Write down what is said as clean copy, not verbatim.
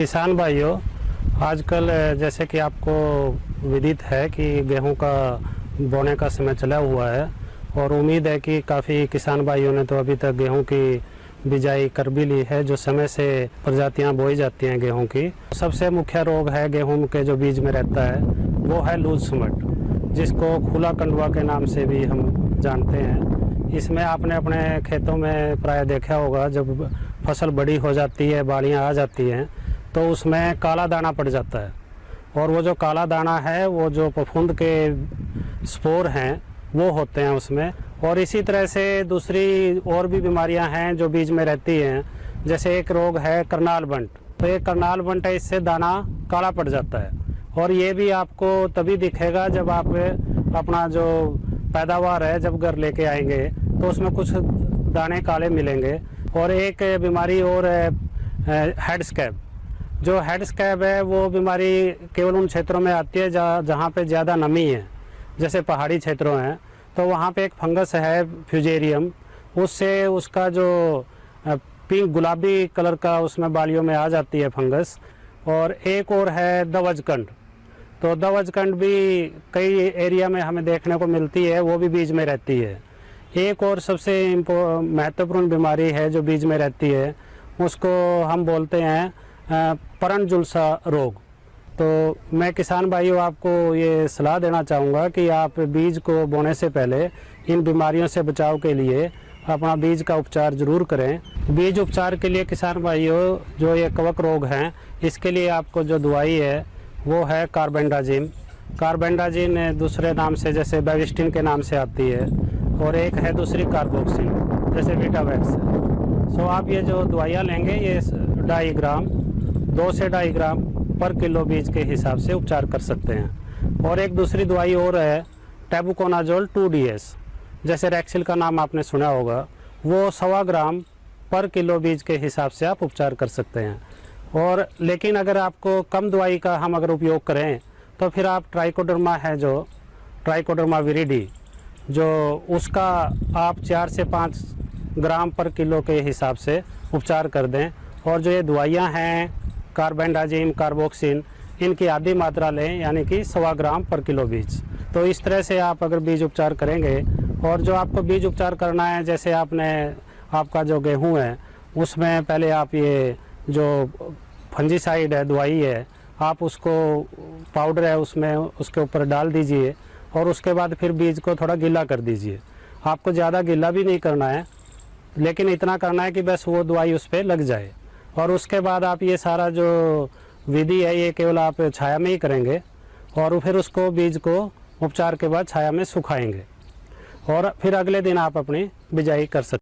किसान भाइयों, आजकल जैसे कि आपको विदित है कि गेहूं का बोने का समय चला हुआ है और उम्मीद है कि काफ़ी किसान भाइयों ने तो अभी तक गेहूं की बिजाई कर भी ली है। जो समय से प्रजातियां बोई जाती हैं गेहूं की, सबसे मुख्य रोग है गेहूं के जो बीज में रहता है वो है लूज सुमट, जिसको खुला कंडवा के नाम से भी हम जानते हैं। इसमें आपने अपने खेतों में प्राय देखा होगा, जब फसल बड़ी हो जाती है, बालियाँ आ जाती हैं, तो उसमें काला दाना पड़ जाता है। और वो जो काला दाना है वो जो फफूंद के स्पोर हैं वो होते हैं उसमें। और इसी तरह से दूसरी और भी बीमारियां हैं जो बीज में रहती हैं। जैसे एक रोग है करनाल बंट, तो ये करनाल बंट है, इससे दाना काला पड़ जाता है। और ये भी आपको तभी दिखेगा जब आप अपना जो पैदावार है जब घर लेके आएंगे तो उसमें कुछ दाने काले मिलेंगे। और एक बीमारी और है हेड स्कैब। जो हेड स्कैब है वो बीमारी केवल उन क्षेत्रों में आती है जहाँ पे ज़्यादा नमी है, जैसे पहाड़ी क्षेत्रों हैं। तो वहाँ पे एक फंगस है फ्यूजेरियम, उससे उसका जो पिंक गुलाबी कलर का उसमें बालियों में आ जाती है फंगस। और एक और है दवजकंड, तो दवजकंड भी कई एरिया में हमें देखने को मिलती है, वो भी बीज में रहती है। एक और सबसे महत्वपूर्ण बीमारी है जो बीज में रहती है, उसको हम बोलते हैं परन जुलसा रोग। तो मैं किसान भाइयों आपको ये सलाह देना चाहूँगा कि आप बीज को बोने से पहले इन बीमारियों से बचाव के लिए अपना बीज का उपचार ज़रूर करें। बीज उपचार के लिए किसान भाइयों, जो ये कवक रोग हैं, इसके लिए आपको जो दवाई है वो है कार्बेंडाजिम। कार्बेंडाजिम दूसरे नाम से जैसे बेविस्टिन के नाम से आती है, और एक है दूसरी कार्बोक्सिल जैसे वीटावैक्स है। सो आप ये जो दवाइयाँ लेंगे ये 2.5 ग्राम 2 से 2.5 ग्राम पर किलो बीज के हिसाब से उपचार कर सकते हैं। और एक दूसरी दवाई और है टेबुकोनाजोल 2DS, जैसे रैक्सिल का नाम आपने सुना होगा, वो 1.25 ग्राम पर किलो बीज के हिसाब से आप उपचार कर सकते हैं। और लेकिन अगर आपको कम दवाई का हम अगर उपयोग करें तो फिर आप ट्राइकोडर्मा है, जो ट्राइकोडर्मा विरिडी, जो उसका आप 4 से 5 ग्राम पर किलो के हिसाब से उपचार कर दें। और जो ये दवाइयाँ हैं कार्बेंडाजिम, कार्बोक्सिन, इनकी आधी मात्रा लें, यानी कि 1.25 ग्राम पर किलो बीज। तो इस तरह से आप अगर बीज उपचार करेंगे, और जो आपको बीज उपचार करना है, जैसे आपका जो गेहूं है उसमें पहले आप ये जो फंजीसाइड है दवाई है, आप उसको पाउडर है उसमें उसके ऊपर डाल दीजिए। और उसके बाद फिर बीज को थोड़ा गीला कर दीजिए। आपको ज़्यादा गीला भी नहीं करना है, लेकिन इतना करना है कि बस वो दवाई उस पर लग जाए। और उसके बाद आप ये सारा जो विधि है ये केवल आप छाया में ही करेंगे, और फिर उसको बीज को उपचार के बाद छाया में सुखाएंगे, और फिर अगले दिन आप अपनी बिजाई कर सकते हैं।